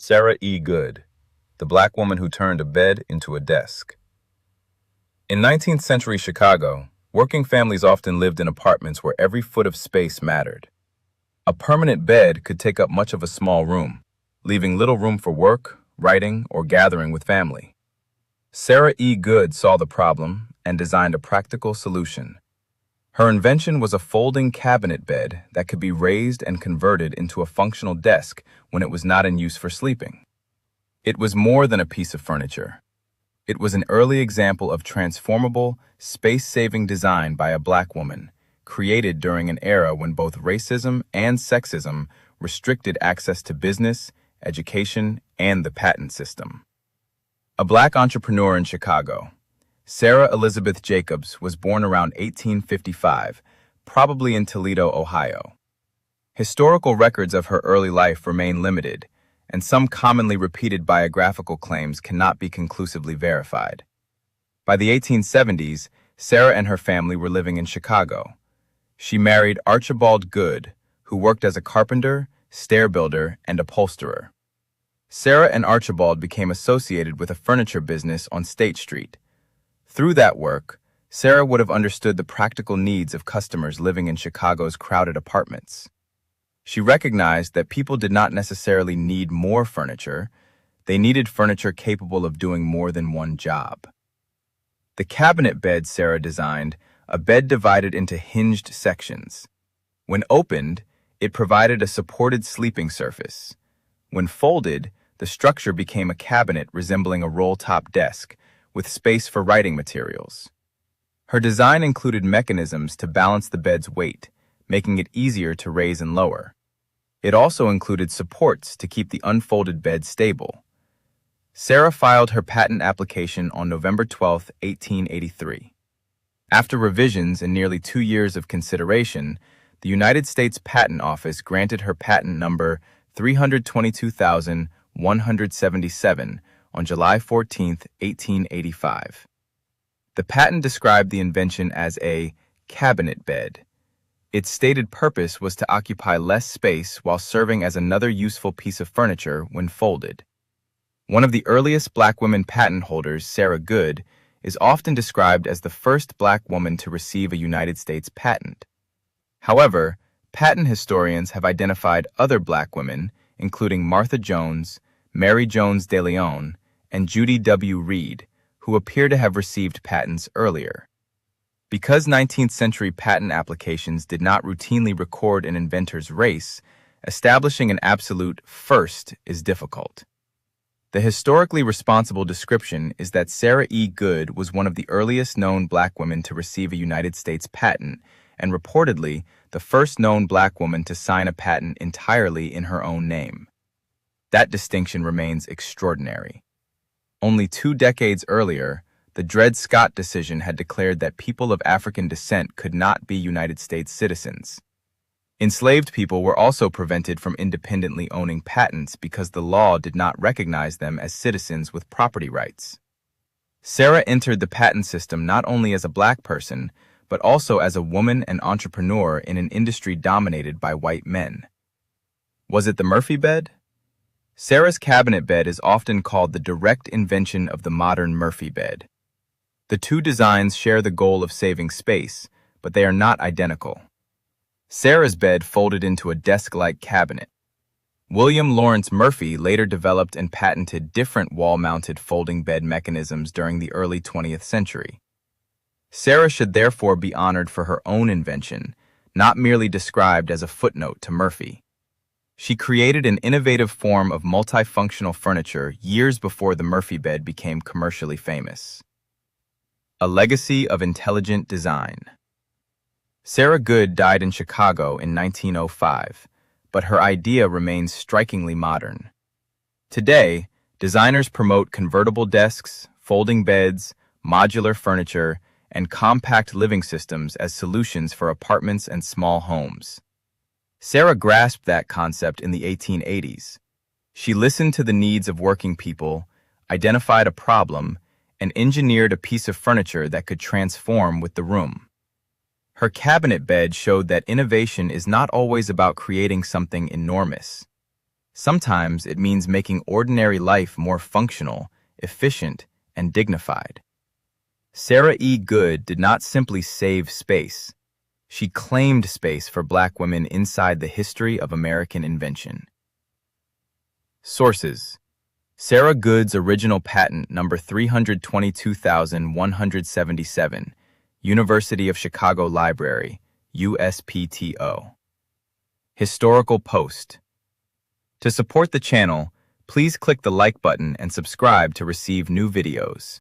Sarah E. Goode, the black woman who turned a bed into a desk. In 19th-century Chicago, working families often lived in apartments where every foot of space mattered. A permanent bed could take up much of a small room, leaving little room for work, writing, or gathering with family. Sarah E. Goode saw the problem and designed a practical solution. Her invention was a folding cabinet bed that could be raised and converted into a functional desk when it was not in use for sleeping. It was more than a piece of furniture. It was an early example of transformable, space-saving design by a black woman, created during an era when both racism and sexism restricted access to business, education, and the patent system. A black entrepreneur in Chicago, Sarah Elisabeth Jacobs was born around 1855, probably in Toledo, Ohio. Historical records of her early life remain limited, and some commonly repeated biographical claims cannot be conclusively verified. By the 1870s, Sarah and her family were living in Chicago. She married Archibald Goode, who worked as a carpenter, stair builder, and upholsterer. Sarah and Archibald became associated with a furniture business on State Street. Through that work, Sarah would have understood the practical needs of customers living in Chicago's crowded apartments. She recognized that people did not necessarily need more furniture, they needed furniture capable of doing more than one job. The cabinet bed Sarah designed, a bed divided into hinged sections. When opened, it provided a supported sleeping surface. When folded, the structure became a cabinet resembling a roll-top desk, with space for writing materials. Her design included mechanisms to balance the bed's weight, making it easier to raise and lower. It also included supports to keep the unfolded bed stable. Sarah filed her patent application on November 12, 1883. After revisions and nearly 2 years of consideration, the United States Patent Office granted her patent number 322,177 on July 14, 1885. The patent described the invention as a cabinet bed. Its stated purpose was to occupy less space while serving as another useful piece of furniture when folded. One of the earliest black women patent holders, Sarah Goode, is often described as the first black woman to receive a United States patent. However, patent historians have identified other black women, including Martha Jones, Mary Jones de Leon, and Judy W. Reed, who appear to have received patents earlier. Because 19th-century patent applications did not routinely record an inventor's race, establishing an absolute first is difficult. The historically responsible description is that Sarah E. Goode was one of the earliest known black women to receive a United States patent, and reportedly the first known black woman to sign a patent entirely in her own name. That distinction remains extraordinary. Only 2 decades earlier, the Dred Scott decision had declared that people of African descent could not be United States citizens. Enslaved people were also prevented from independently owning patents because the law did not recognize them as citizens with property rights. Sarah entered the patent system not only as a black person, but also as a woman and entrepreneur in an industry dominated by white men. Was it the Murphy bed? Sarah's cabinet bed is often called the direct invention of the modern Murphy bed. The two designs share the goal of saving space, but they are not identical. Sarah's bed folded into a desk-like cabinet. William Lawrence Murphy later developed and patented different wall-mounted folding bed mechanisms during the early 20th century. Sarah should therefore be honored for her own invention, not merely described as a footnote to Murphy. She created an innovative form of multifunctional furniture years before the Murphy bed became commercially famous. A legacy of intelligent design. Sarah Goode died in Chicago in 1905, but her idea remains strikingly modern. Today, designers promote convertible desks, folding beds, modular furniture, and compact living systems as solutions for apartments and small homes. Sarah grasped that concept in the 1880s. She listened to the needs of working people, identified a problem, and engineered a piece of furniture that could transform with the room. Her cabinet bed showed that innovation is not always about creating something enormous. Sometimes it means making ordinary life more functional, efficient, and dignified. Sarah E. Goode did not simply save space. She claimed space for Black women inside the history of American invention. Sources: Sarah Goode's original patent number 322,177, University of Chicago Library, USPTO. Historical Post. To support the channel, please click the like button and subscribe to receive new videos.